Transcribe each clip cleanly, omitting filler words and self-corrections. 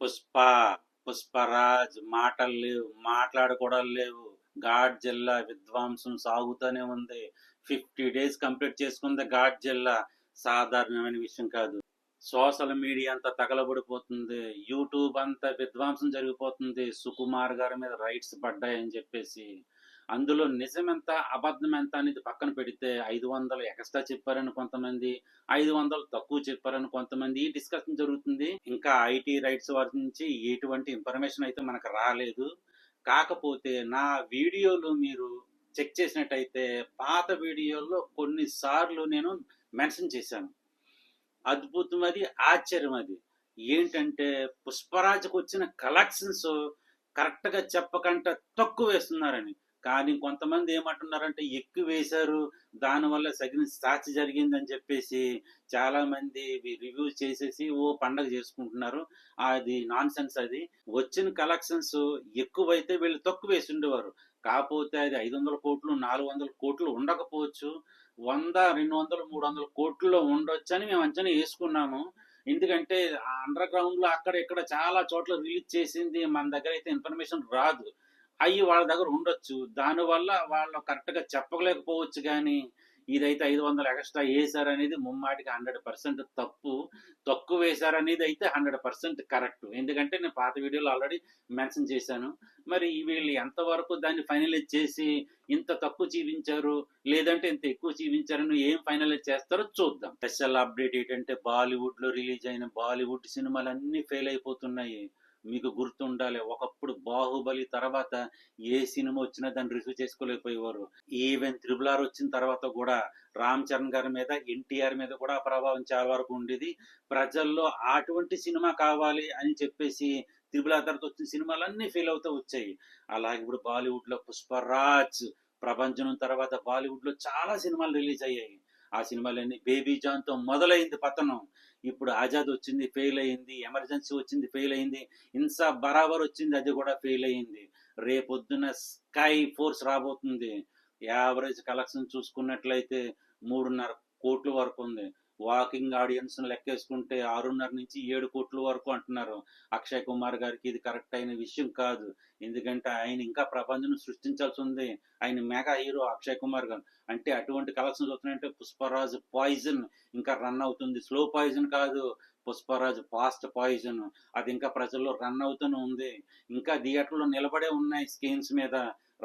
పుష్ప, పుష్పరాజ్ మాటలు లేవు, మాట్లాడుకోవడాలు లేవు. ఘాట్ జిల్లా విధ్వంసం సాగుతూనే ఉంది. 50 days కంప్లీట్ చేసుకుంది ఘాట్ జిల్లా. సాధారణమైన విషయం కాదు. సోషల్ మీడియా అంతా తగలబడిపోతుంది. యూట్యూబ్ అంతా విధ్వంసం జరిగిపోతుంది. సుకుమార్ గారి మీద రైట్స్ పడ్డాయని చెప్పేసి. అందులో నిజమెంత అబద్ధం ఎంత అనేది పక్కన పెడితే 500 ఎక్స్ట్రా చెప్పారని కొంతమంది, 500 తక్కువ చెప్పారని కొంతమంది ఈ డిస్కషన్ జరుగుతుంది. ఇంకా ఐటీ రైట్స్ వారి నుంచి ఎటువంటి ఇన్ఫర్మేషన్ అయితే మనకు రాలేదు. కాకపోతే నా వీడియోలు మీరు చెక్ చేసినట్టయితే పాత వీడియోల్లో కొన్నిసార్లు నేను మెన్షన్ చేశాను. అద్భుతం అది, ఆశ్చర్యం అది. ఏంటంటే పుష్పరాజుకు వచ్చిన కలెక్షన్స్ కరెక్ట్గా చెప్పకుండా తక్కువ వేస్తున్నారని. కానీ కొంతమంది ఏమంటున్నారంటే ఎక్కువ వేశారు, దానివల్ల సగిన సాక్షి జరిగిందని చెప్పేసి చాలామంది రివ్యూ చేసేసి ఓ పండగ చేసుకుంటున్నారు. అది నాన్ సెన్స్. అది వచ్చిన కలెక్షన్స్ ఎక్కువైతే వీళ్ళు తక్కువ వేసి ఉండేవారు. కాకపోతే అది 500 కోట్లు 400 కోట్లు ఉండకపోవచ్చు. 100, 200, 300 కోట్లలో ఉండొచ్చు అని మేము అంచనా వేసుకున్నాము. ఎందుకంటే అండర్ గ్రౌండ్ లో అక్కడ ఇక్కడ చాలా చోట్ల రిలీజ్ చేసింది మన దగ్గర అయితే ఇన్ఫర్మేషన్ రాదు. అవి వాళ్ళ దగ్గర ఉండొచ్చు. దానివల్ల వాళ్ళు కరెక్ట్ గా చెప్పలేకపోవచ్చు. కానీ ఇదైతే 500 ఎక్స్ట్రా వేశారనేది ముమ్మాటికి 100% తప్పు. తక్కువ వేశారనేది అయితే 100% కరెక్ట్. ఎందుకంటే నేను పాత వీడియోలో ఆల్రెడీ మెన్షన్ చేశాను. మరి వీళ్ళు ఎంతవరకు దాన్ని ఫైనలైజ్ చేసి ఇంత తక్కువ చూపించారు, లేదంటే ఇంత ఎక్కువ చూపించారని ఏం ఫైనలైజ్ చేస్తారో చూద్దాం. స్పెషల్ అప్డేట్ ఏంటంటే బాలీవుడ్ లో రిలీజ్ అయిన బాలీవుడ్ సినిమాలు అన్ని ఫెయిల్ అయిపోతున్నాయి. మీకు గుర్తుండాలి, ఒకప్పుడు బాహుబలి తర్వాత ఏ సినిమా వచ్చినా దాన్ని రిసీవ్ చేసుకోలేకపోయేవారు. ఈవెన్ త్రిబుల్ వచ్చిన తర్వాత కూడా రామ్ చరణ్ గారి మీద, ఎన్టీఆర్ మీద కూడా ఆ ప్రభావం చాలా వరకు ఉండేది. ప్రజల్లో అటువంటి సినిమా కావాలి అని చెప్పేసి త్రిబుల్ తర్వాత వచ్చిన సినిమాలన్నీ ఫెయిల్ అవుతూ వచ్చాయి. అలాగే ఇప్పుడు బాలీవుడ్ లో పుష్పరాజ్ ప్రపంచం తర్వాత బాలీవుడ్ లో చాలా సినిమాలు రిలీజ్ అయ్యాయి. ఆ సినిమాలన్నీ బేబీ జాన్ తో మొదలైంది పతనం. ఇప్పుడు ఆజాద్ వచ్చింది, ఫెయిల్ అయింది. ఎమర్జెన్సీ వచ్చింది, ఫెయిల్ అయింది. ఇన్సా బరాబర్ వచ్చింది, అది కూడా ఫెయిల్ అయింది. రేపొద్దున స్కై ఫోర్స్ రాబోతుంది. యావరేజ్ కలెక్షన్ చూసుకున్నట్లయితే 3.5 కోట్ల వరకు ఉంది. వాకింగ్ ఆడియన్స్ లెక్కేసుకుంటే 6.5 నుంచి 7 కోట్ల వరకు అంటున్నారు. అక్షయ్ కుమార్ గారికి ఇది కరెక్ట్ అయిన విషయం కాదు. ఎందుకంటే ఆయన ఇంకా ప్రపంచం సృష్టించాల్సి ఉంది. ఆయన మెగా హీరో అక్షయ్ కుమార్ గారు. అంటే అటువంటి కలెక్షన్స్ వస్తున్నాయంటే పుష్పరాజ్ పాయిజన్ ఇంకా రన్ అవుతుంది. స్లో పాయిజన్ కాదు, పుష్పరాజ్ ఫాస్ట్ పాయిజన్. అది ఇంకా ప్రజల్లో రన్ అవుతూనే ఉంది. ఇంకా థియేటర్లో నిలబడే ఉన్నాయి, స్క్రీన్స్ మీద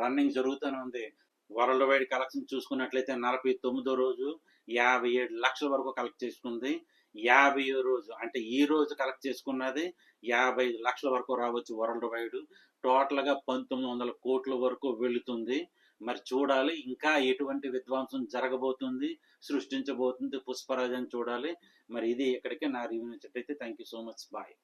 రన్నింగ్ జరుగుతూనే ఉంది. వరల్డ్ వైడ్ కలెక్షన్ చూసుకున్నట్లయితే 49వ రోజు 57 లక్షల వరకు కలెక్ట్ చేసుకుంది. 50వ రోజు అంటే ఈ రోజు కలెక్ట్ చేసుకున్నది 55 లక్షల వరకు రావచ్చు వరల్డ్ వైడ్. టోటల్గా 1900 కోట్ల వరకు వెళుతుంది. మరి చూడాలి ఇంకా ఎటువంటి విధ్వంసం జరగబోతుంది, సృష్టించబోతుంది పుష్పరాజ్ అని చూడాలి. మరి ఇది ఇక్కడికి నా రివ్యూ నచ్చినట్లయితే thank you so much. Bye.